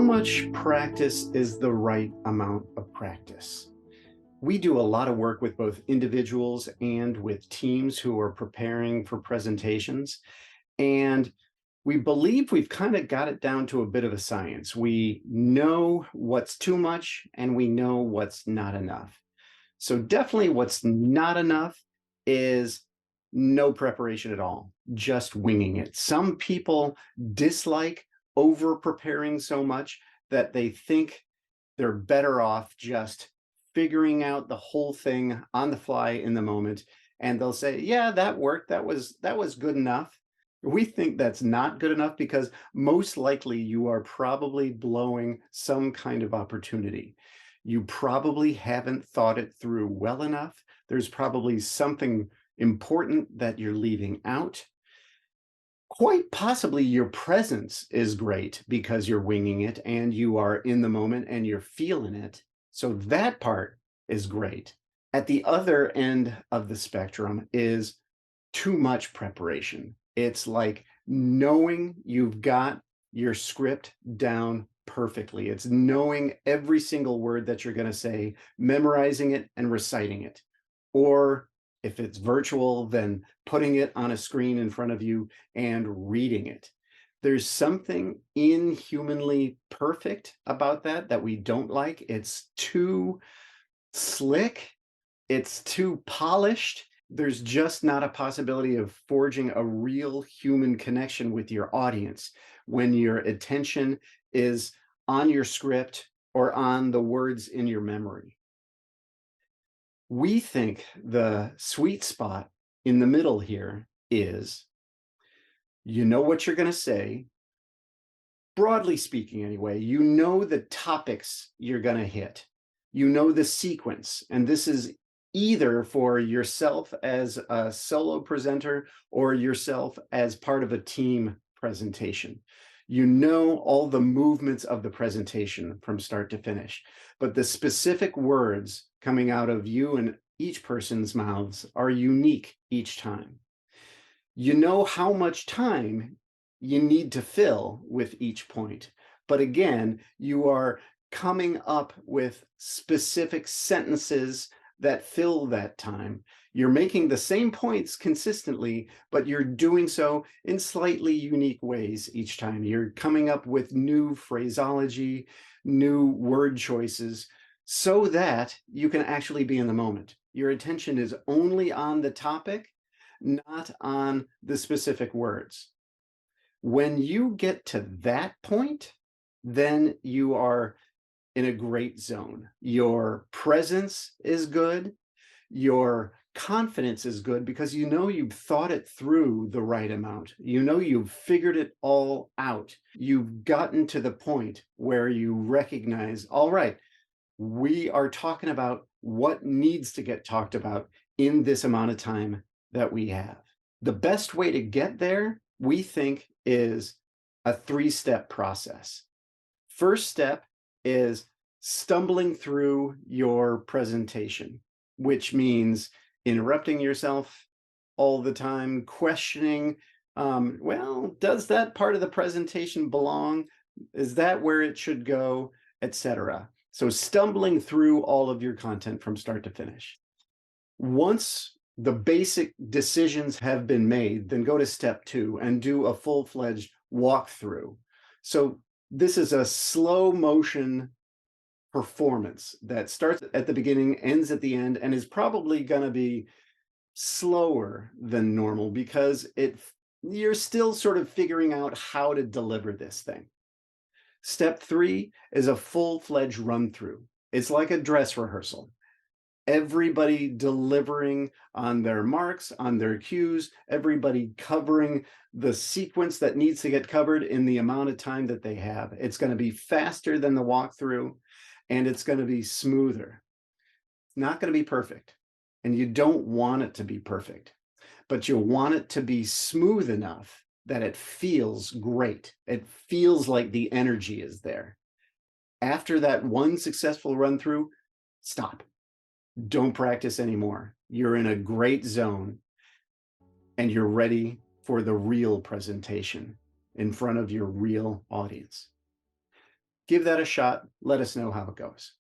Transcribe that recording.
much practice is the right amount of practice? We do a lot of work with both individuals and with teams who are preparing for presentations. And we believe we've kind of got it down to a bit of a science. We know what's too much and we know what's not enough. So, definitely what's not enough is no preparation at all, just winging it. Some people dislike over preparing so much that they think they're better off just figuring out the whole thing on the fly in the moment, and they'll say, "Yeah, that worked. That was good enough." We think that's not good enough because most likely you are probably blowing some kind of opportunity. You probably haven't thought it through well enough. There's probably something important that you're leaving out. Quite possibly your presence is great because you're winging it and you are in the moment and you're feeling it. So that part is great. At the other end of the spectrum is too much preparation. It's like knowing you've got your script down perfectly. It's knowing every single word that you're going to say, memorizing it and reciting it. Or if it's virtual, then putting it on a screen in front of you and reading it. There's something inhumanly perfect about that we don't like. It's too slick, it's too polished. There's just not a possibility of forging a real human connection with your audience when your attention is on your script or on the words in your memory. We think the sweet spot in the middle here is you know what you're going to say, broadly speaking, anyway. You know the topics you're going to hit, you know the sequence, and this is either for yourself as a solo presenter or yourself as part of a team presentation. You know all the movements of the presentation from start to finish, but the specific words coming out of you and each person's mouths are unique each time. You know how much time you need to fill with each point, but again, you are coming up with specific sentences that fill that time. You're making the same points consistently, but you're doing so in slightly unique ways each time. You're coming up with new phraseology, new word choices, so that you can actually be in the moment. Your attention is only on the topic, not on the specific words. When you get to that point, then you are in a great zone. Your presence is good. Your confidence is good because you know you've thought it through the right amount. You know you've figured it all out. You've gotten to the point where you recognize, all right, we are talking about what needs to get talked about in this amount of time that we have. The best way to get there, we think, is a three-step process. First step is stumbling through your presentation, which means interrupting yourself all the time, questioning, well, does that part of the presentation belong? Is that where it should go, etc. So stumbling through all of your content from start to finish. Once the basic decisions have been made, then go to step 2 and do a full-fledged walkthrough. So this is a slow motion performance that starts at the beginning, ends at the end, and is probably going to be slower than normal because you're still sort of figuring out how to deliver this thing. Step 3 is a full-fledged run-through. It's like a dress rehearsal. Everybody delivering on their marks, on their cues, everybody covering the sequence that needs to get covered in the amount of time that they have. It's going to be faster than the walkthrough, and it's going to be smoother. It's not going to be perfect, and you don't want it to be perfect, but you want it to be smooth enough that it feels great. It feels like the energy is there. After that one successful run through, stop. Don't practice anymore. You're in a great zone and you're ready for the real presentation in front of your real audience. Give that a shot. Let us know how it goes.